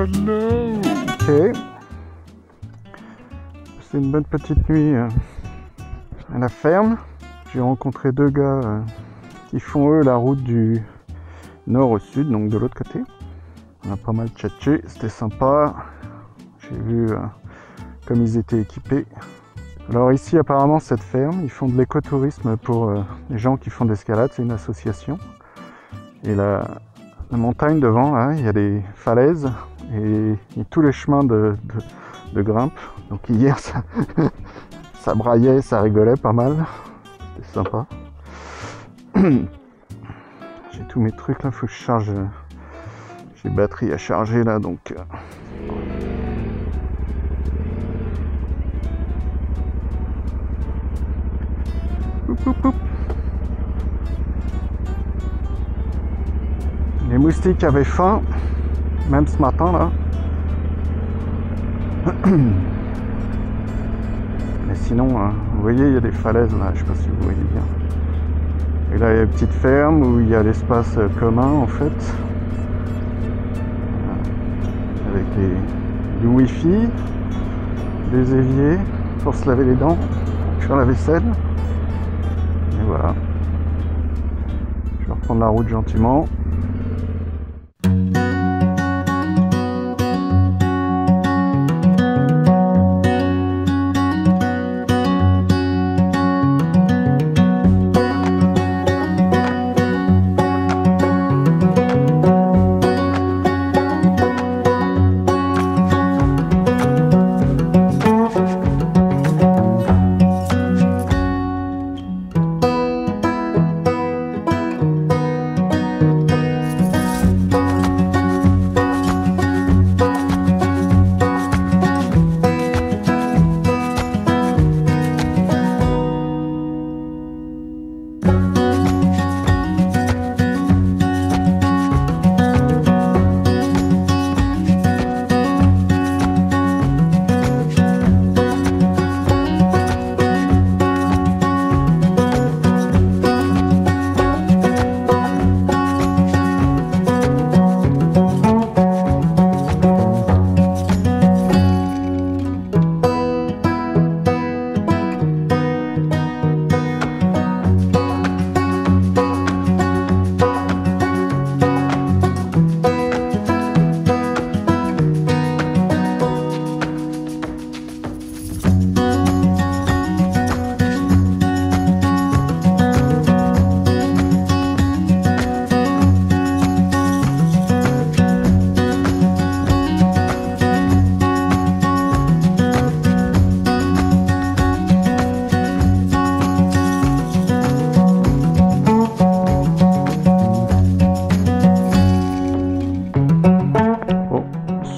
no. Ok. C'est une bonne petite nuit à la ferme. J'ai rencontré deux gars qui font eux la route du nord au sud, donc de l'autre côté. On a pas mal tchatché, c'était sympa. J'ai vu comme ils étaient équipés. Alors ici apparemment cette ferme, ils font de l'écotourisme pour les gens qui font de l'escalade, c'est une association. Et la montagne devant, là, il y a des falaises et tous les chemins de grimpe. Donc hier ça, ça braillait, ça rigolait pas mal. C'était sympa. J'ai tous mes trucs là, faut que je charge. J'ai batterie à charger là donc. Les moustiques avaient faim, même ce matin là. Mais sinon, vous voyez, il y a des falaises là, je sais pas si vous voyez bien. Et là, il y a une petite ferme où il y a l'espace commun en fait. Avec du wifi, des éviers pour se laver les dents, faire la vaisselle. Et voilà. Je vais reprendre la route gentiment.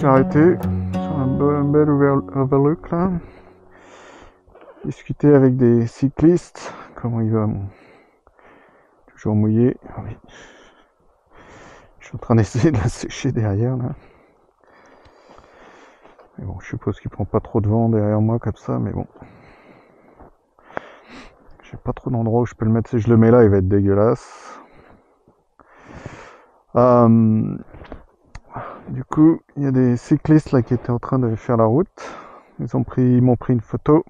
Arrêté sur un bel overlook là, discuter avec des cyclistes. Comment il va, toujours mouillé. Oui. Je suis en train d'essayer de la sécher derrière là. Mais bon, je suppose qu'il prend pas trop de vent derrière moi comme ça, mais bon. J'ai pas trop d'endroit où je peux le mettre. Si je le mets là, il va être dégueulasse. Du coup, il y a des cyclistes là qui étaient en train de faire la route. Ils m'ont pris une photo.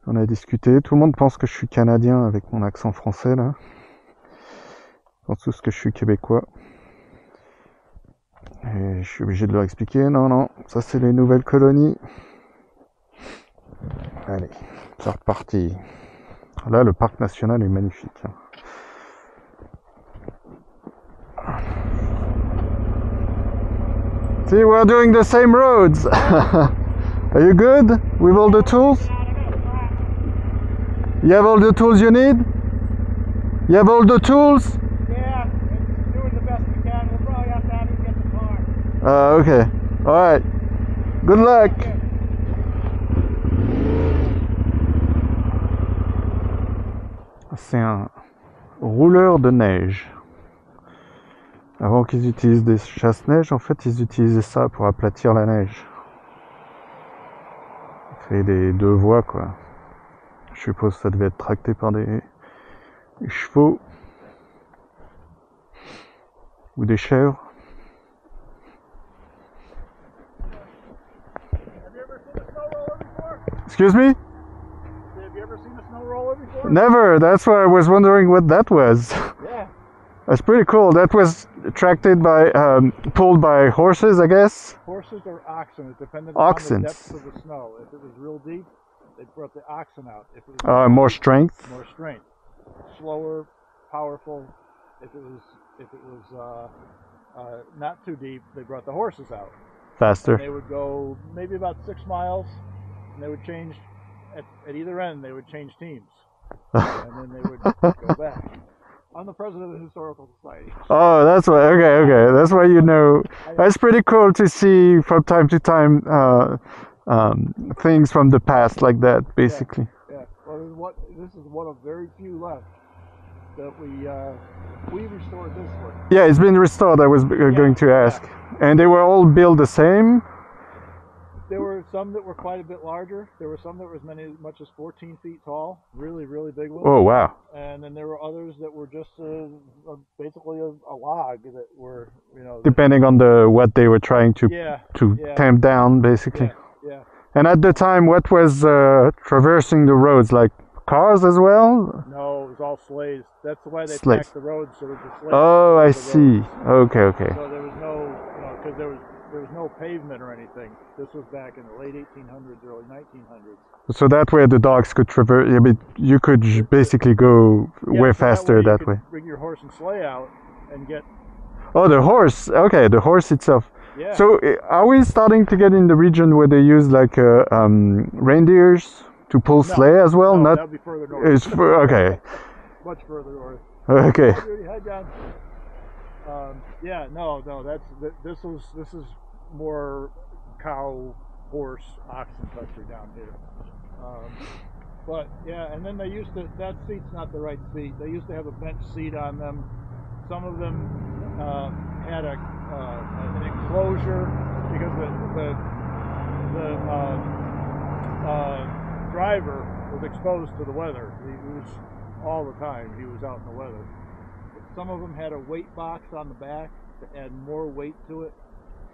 On a discuté. Tout le monde pense que je suis canadien avec mon accent français là. Ils pensent tous que je suis québécois. Et je suis obligé de leur expliquer. Non, non, ça c'est les nouvelles colonies. Allez, c'est reparti. Là, le parc national est magnifique. See, we're doing the same roads. Are you good with all the tools? You have all the tools you need? You have all the tools? Yeah, it's doing the best we can. We'll probably have to have him get the car. Okay. Alright. Good luck. C'est un rouleur de neige. Avant qu'ils utilisent des chasse-neige, en fait, ils utilisaient ça pour aplatir la neige. Ça fait des deux voies, quoi. Je suppose que ça devait être tracté par des chevaux ou des chèvres. Excuse me? Have you ever seen a snow roller before? Never. That's why I was wondering what that was. Yeah. That's pretty cool. That was tracted by, pulled by horses, I guess. Horses or oxen. It depended Oxen. on the depth of the snow. If it was real deep, they brought the oxen out. If it was More strength. more strength, slower, powerful. If it was not too deep, they brought the horses out. Faster. They would go maybe about 6 miles, and they would change at either end. They would change teams, and then they would go back. I'm the president of the Historical Society. Oh, that's why. Okay. That's why you know. That's pretty cool to see from time to time things from the past like that, basically. Yeah. Well, this is one of very few left that we restored this one. Yeah, it's been restored. I was going to ask, and they were all built the same. There were some that were quite a bit larger. There were some that were as much as 14 feet tall, really, really big ones. Oh, wow. And then there were others that were just basically a log that were, Depending on what they were trying to tamp down, basically. Yeah. And at the time, what was traversing the roads, like cars as well? No, it was all sleighs. That's why they Sleighs. packed the roads so that the sleighs. Oh, I the see. roads. Okay. So there was no, because there was no pavement or anything. This was back in the late 1800s, early 1900s. So that way the dogs could traverse. I mean, you could basically go way faster that way. Bring your horse and sleigh out and get. Oh, the horse. Okay, the horse itself. Yeah. So are we starting to get in the region where they use like reindeers to pull sleigh as well? No, Not. that'd be further north. Okay. Much further north. Okay. Hi, John. This is more cow, horse, oxen country down here. But yeah, and then they used to. That seat's not the right seat. They used to have a bench seat on them. Some of them had an enclosure because the driver was exposed to the weather. He was all the time. He was out in the weather. But some of them had a weight box on the back to add more weight to it.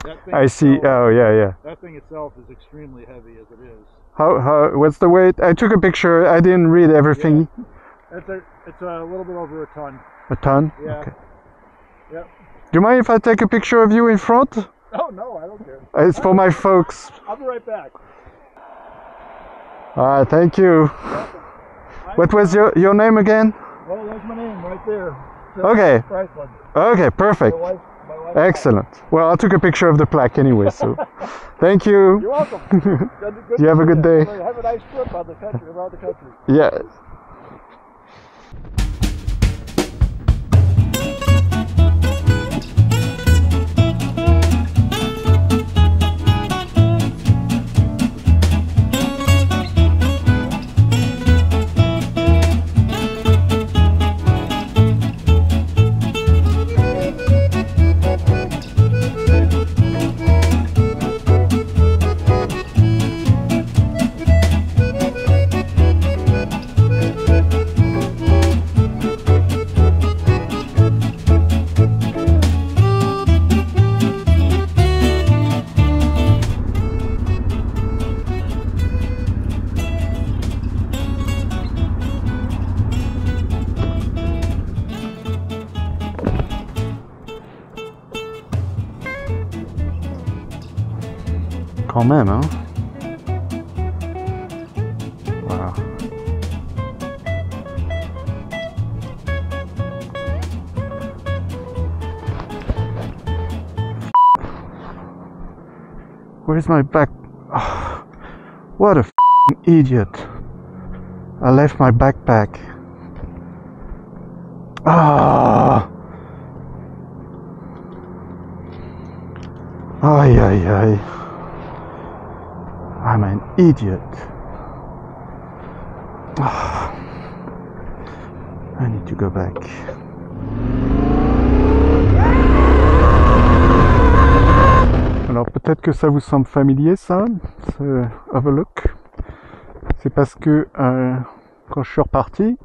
That thing I see. itself, Yeah. That thing itself is extremely heavy as it is. What's the weight? I took a picture. I didn't read everything. Yeah. It's a little bit over a ton. A ton? Yeah. Okay. Yep. Do you mind if I take a picture of you in front? Oh no, I don't care. It's for my folks. I'll be right back. Thank you. What was your name again? Well, there's my name right there. Okay. Franklin. Okay, perfect. My wife. Excellent. Well, I took a picture of the plaque anyway, so thank you. You're welcome. You have a good day. Have a nice trip on the country, around the country. Yeah. Quand même, hein. Wow. Where's my back? Oh, what a idiot. I left my backpack. Ah. Ay, ay, ay. I'm an idiot. Oh, I need to go back. Alors peut-être que ça vous semble familier ça, ce overlook. C'est parce que quand je suis reparti,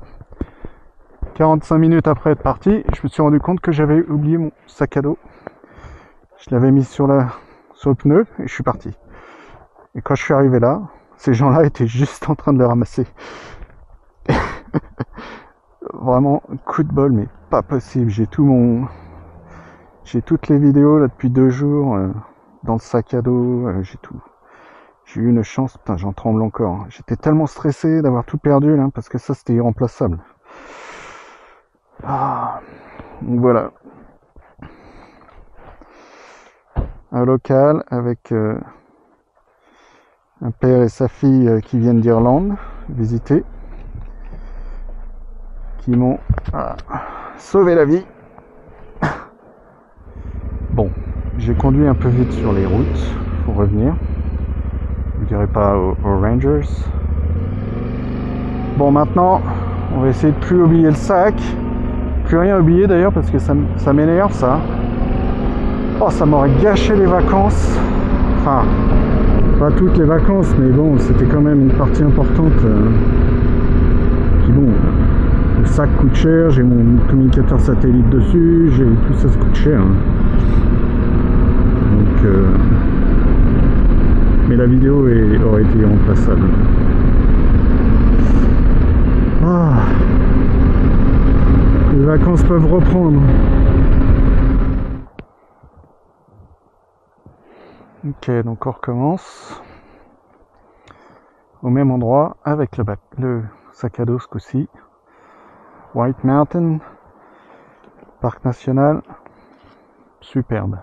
45 minutes après être parti, je me suis rendu compte que j'avais oublié mon sac à dos. Je l'avais mis sur le pneu et je suis parti. Et quand je suis arrivé là, ces gens-là étaient juste en train de le ramasser. Vraiment, coup de bol, mais pas possible. J'ai toutes les vidéos là depuis 2 jours dans le sac à dos. J'ai tout. J'ai eu une chance, putain, j'en tremble encore. J'étais tellement stressé d'avoir tout perdu là, parce que ça c'était irremplaçable. Ah, donc voilà. Un local avec un père et sa fille qui viennent d'Irlande visiter, qui m'ont sauvé la vie. Bon, j'ai conduit un peu vite sur les routes pour revenir. Je dirais pas aux Rangers. Bon, maintenant, on va essayer de plus oublier le sac. Plus rien oublier d'ailleurs parce que ça m'énerve ça. Oh, ça m'aurait gâché les vacances. Enfin, pas toutes les vacances, mais bon, c'était quand même une partie importante. Puis bon, le sac coûte cher, j'ai mon communicateur satellite dessus, tout ça coûte cher. Hein. Donc, mais la vidéo aurait été irremplaçable. Ah, les vacances peuvent reprendre. Ok, donc on recommence au même endroit avec le sac à dos ce coup-ci. White Mountain, parc national, superbe.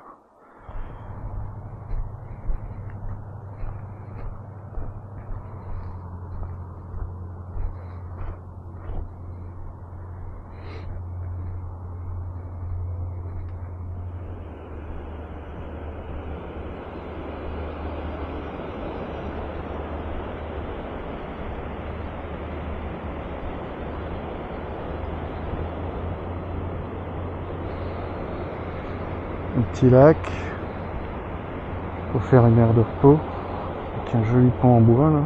Un petit lac pour faire une aire de repos avec un joli pont en bois là.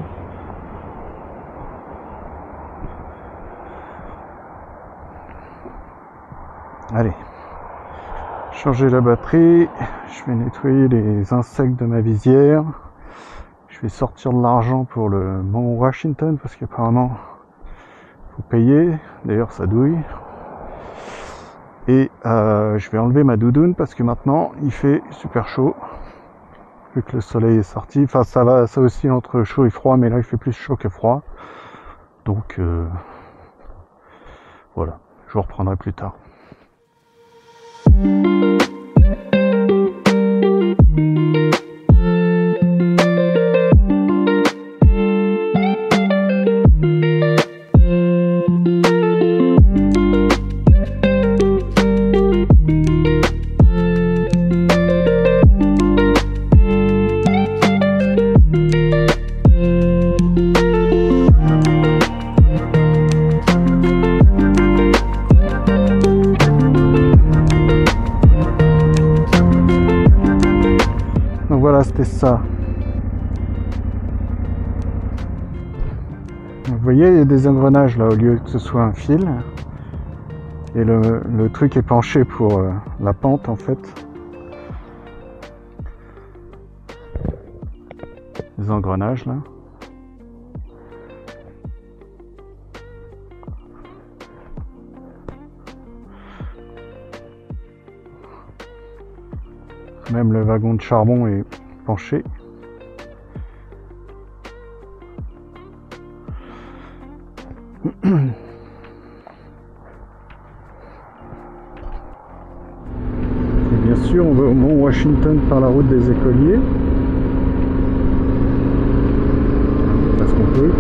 Allez, changer la batterie, je vais nettoyer les insectes de ma visière, je vais sortir de l'argent pour le Mont Washington parce qu'apparemment faut payer, d'ailleurs ça douille. Et je vais enlever ma doudoune parce que maintenant il fait super chaud vu que le soleil est sorti. Enfin ça aussi entre chaud et froid, mais là il fait plus chaud que froid. Donc voilà, je vous reprendrai plus tard. Voilà, c'était ça. Vous voyez, il y a des engrenages là au lieu que ce soit un fil. Et le truc est penché pour la pente en fait. Les engrenages là. Même le wagon de charbon est penché. Et bien sûr, on va au Mont Washington par la route des écoliers. Parce qu'on peut.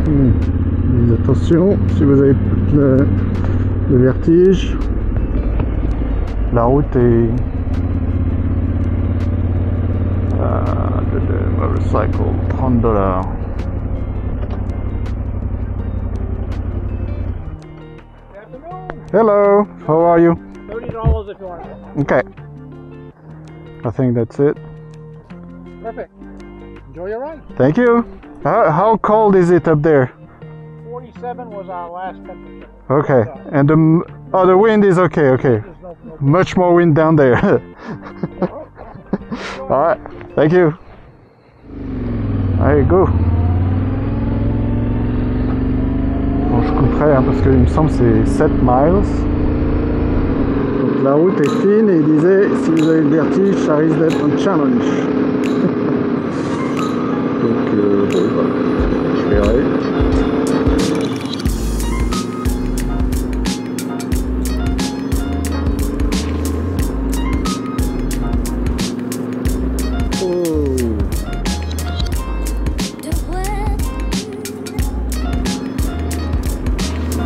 Mais attention, si vous avez le vertige, la route est motorcycle, $30. Hello, how are you? $30 if you want it. Okay. I think that's it. Perfect. Enjoy your ride. Thank you. How cold is it up there? 47 was our last temperature. Okay. And the wind is okay, okay. There's no Much more wind down there. Alright, thank you. Allez, go. Bon, je couperai hein, parce qu'il me semble que c'est 7 miles. Donc la route est fine et il disait si vous avez le vertige, ça risque d'être un challenge. Donc bon, voilà, je verrai.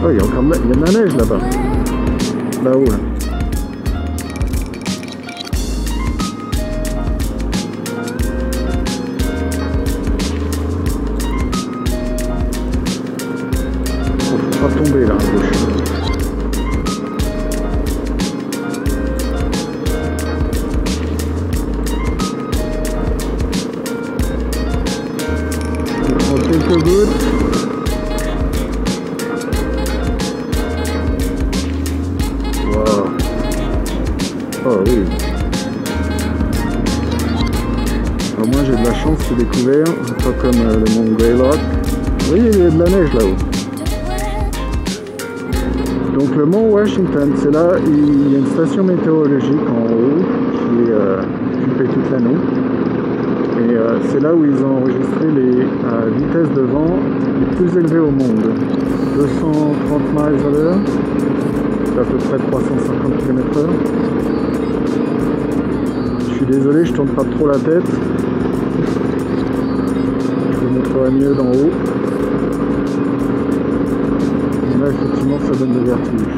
Oh, il y a encore de la neige là-bas. Là-haut, là. Faut pas tomber là, à gauche. Je prends quelques gouttes. Oh oui. Au moins j'ai de la chance, c'est découvert, pas comme le mont Greylock. Oui, il y a de la neige là-haut. Donc le mont Washington, c'est là, il y a une station météorologique en haut qui est occupée toute l'année. Et c'est là où ils ont enregistré les vitesses de vent les plus élevées au monde. 230 miles à l'heure, c'est à peu près 350 km/h. Je suis désolé, je tourne pas trop la tête. Je vous montrerai mieux d'en haut. Et là, effectivement, ça donne le vertige.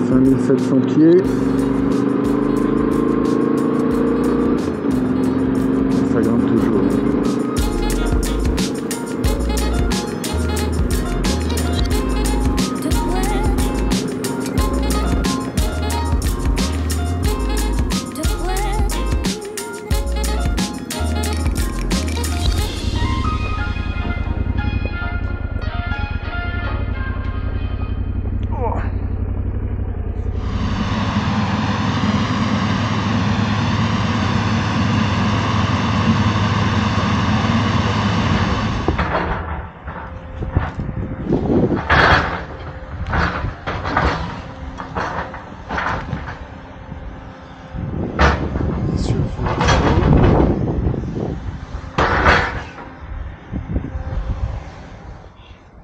5700 pieds. Ça grimpe toujours.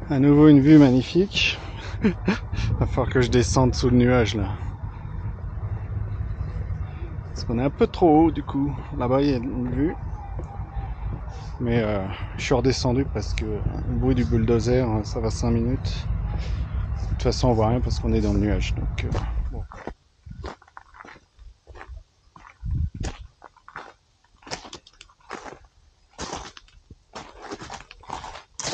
À nouveau une vue magnifique. Va falloir que je descende sous le nuage là. Parce qu'on est un peu trop haut du coup. Là-bas il y a une vue. Mais je suis redescendu parce que le bruit du bulldozer, ça va 5 minutes. De toute façon on voit rien parce qu'on est dans le nuage. Donc bon.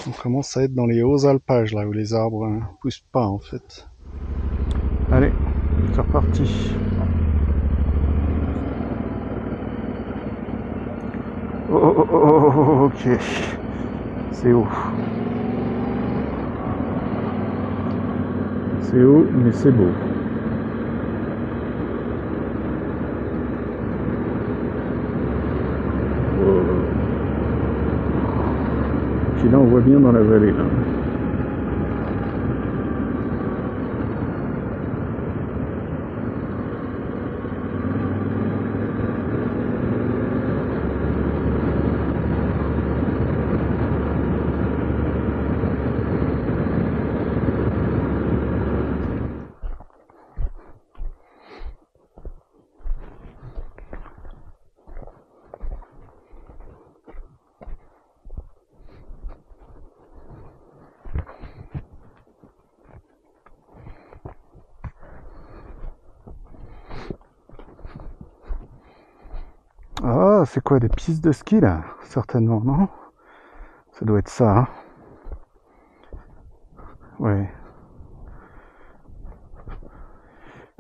On commence à être dans les hauts alpages là où les arbres poussent pas en fait. Allez, c'est reparti. Oh, ok. C'est haut. C'est haut, mais c'est beau. Puis là on voit bien dans la vallée là. Ah, c'est quoi, des pistes de ski là? Certainement, non? Ça doit être ça, hein? Ouais.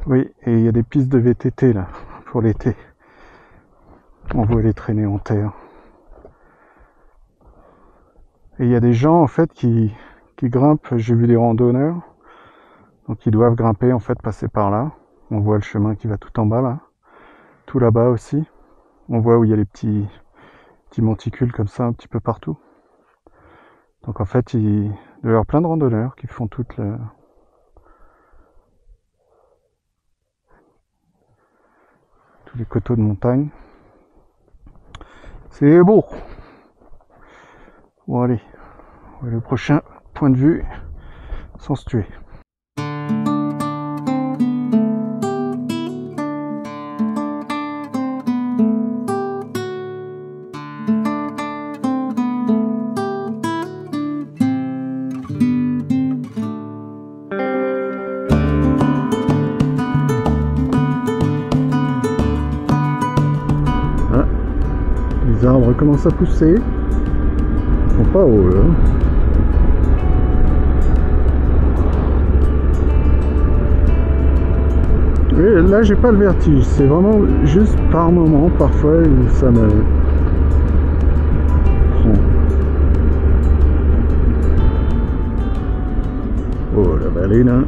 Oui, et il y a des pistes de VTT là, pour l'été. On voit les traîner en terre. Et il y a des gens en fait qui grimpent, j'ai vu des randonneurs, donc ils doivent grimper en fait, passer par là. On voit le chemin qui va tout en bas là. tout là-bas aussi. On voit où il y a les petits monticules comme ça un petit peu partout. Donc en fait, il doit y avoir plein de randonneurs qui font tous les coteaux de montagne. C'est beau. Bon allez, on va le prochain point de vue sans se tuer. Les arbres commencent à pousser. Ils sont pas hauts là. Et là j'ai pas le vertige, c'est vraiment juste par moment, parfois ça me prend. Oh la vallée là.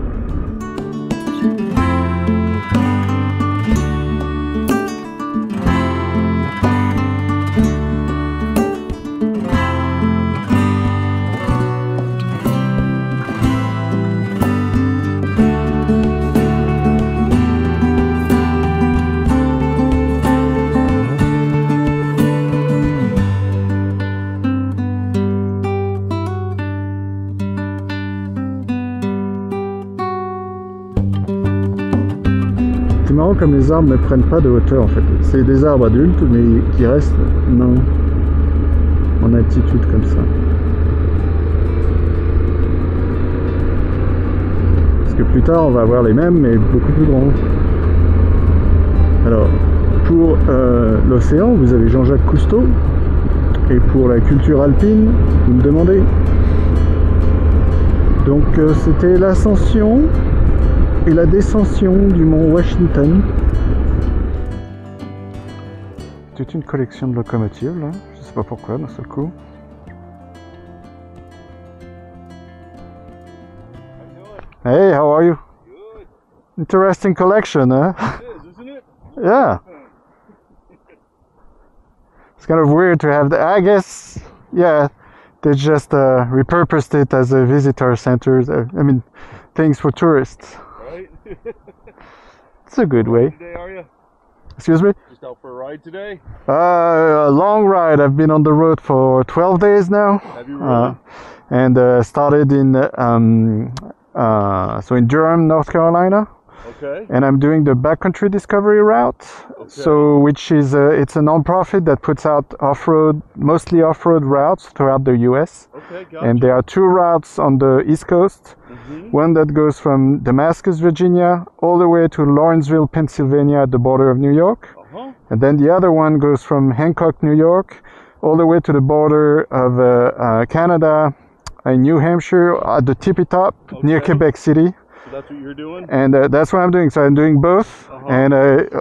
C'est marrant comme les arbres ne prennent pas de hauteur en fait. C'est des arbres adultes mais qui restent en altitude comme ça. Parce que plus tard on va avoir les mêmes mais beaucoup plus grands. Alors pour l'océan vous avez Jean-Jacques Cousteau. Et pour la culture alpine, vous me demandez. Donc c'était l'ascension et la descension du mont Washington. Toute une collection de locomotives là, je sais pas pourquoi d'un seul coup. Hey, how are you? Good. Interesting collection, huh? It is, isn't it? Yeah. It's kind of weird to have the, I guess, yeah, they just repurposed it as a visitor center. I mean, things for tourists. Right? It's a good way. Today, are you? Excuse me? Just out for a ride today? A long ride. I've been on the road for 12 days now. Have you really? And started in so in Durham, North Carolina. Okay. And I'm doing the backcountry discovery route. Okay. So which is it's a non-profit that puts out off-road, mostly off-road routes throughout the US. Okay, gotcha. And there are two routes on the East Coast. Mm-hmm. One that goes from Damascus, Virginia, all the way to Lawrenceville, Pennsylvania, at the border of New York. Uh-huh. And then the other one goes from Hancock, New York, all the way to the border of Canada and New Hampshire at the tippy top near Okay. Quebec City. So that's what you're doing? And that's what I'm doing. So I'm doing both. Uh-huh. And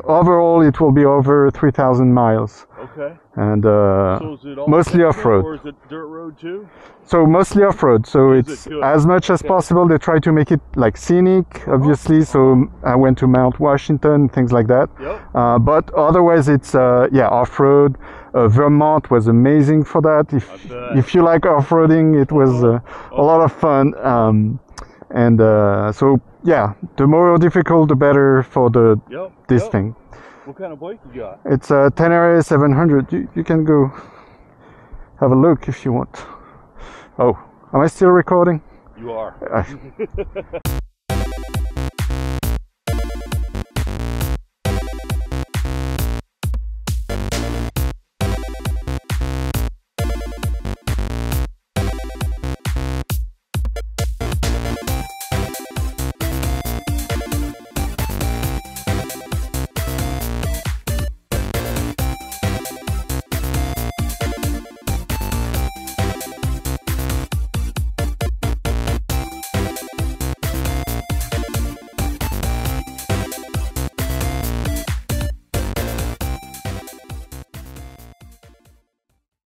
overall it will be over 3,000 miles. Okay. And So is it all mostly dirt off-road. Or is it dirt road too? So mostly off-road. So Is it's it good? as much as Okay. possible. They try to make it like scenic, obviously. So I went to Mount Washington, things like that. Yep. But otherwise, it's yeah, off-road. Vermont was amazing for that. bet. If you like off-roading, it was a lot of fun. So yeah, the more difficult, the better for Yep. this Yep. thing. What kind of bike you got? It's a Tenere 700. You can go have a look if you want. Oh, am I still recording? You are.